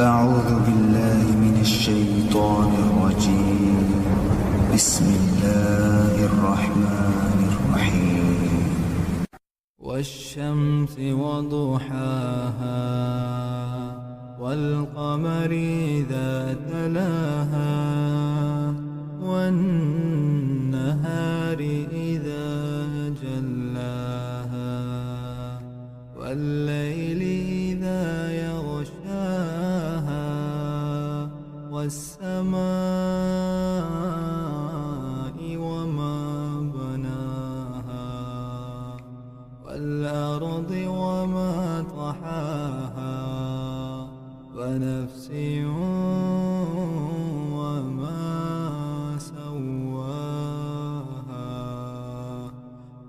أعوذ بالله من الشيطان الرجيم. بسم الله الرحمن الرحيم. والشمس وضحاها والقمر إذا تلاها والنهار إذا جلاها والليل إذا يغشاها والسماء وما بناها والأرض وما طحاها ونفس وما سواها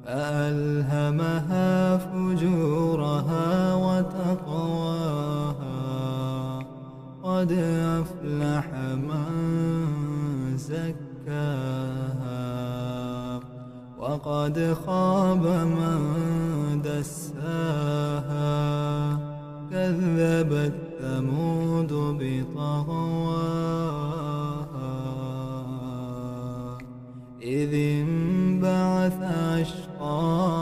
فألهمها فجورها وتقواها قد أفلح من زكاها وقد خاب من دساها كذبت ثمود بطغواها إذ انبعث أشقاها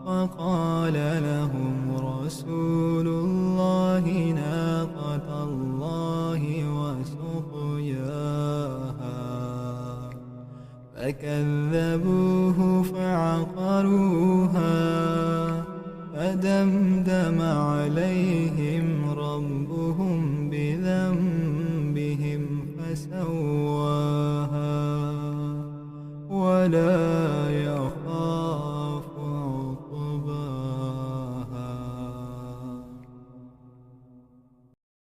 فقال لهم رسول الله ناقة الله وسقياها فكذبوه فعقروها فدمدم عليهم ربهم بذنبهم فسواها.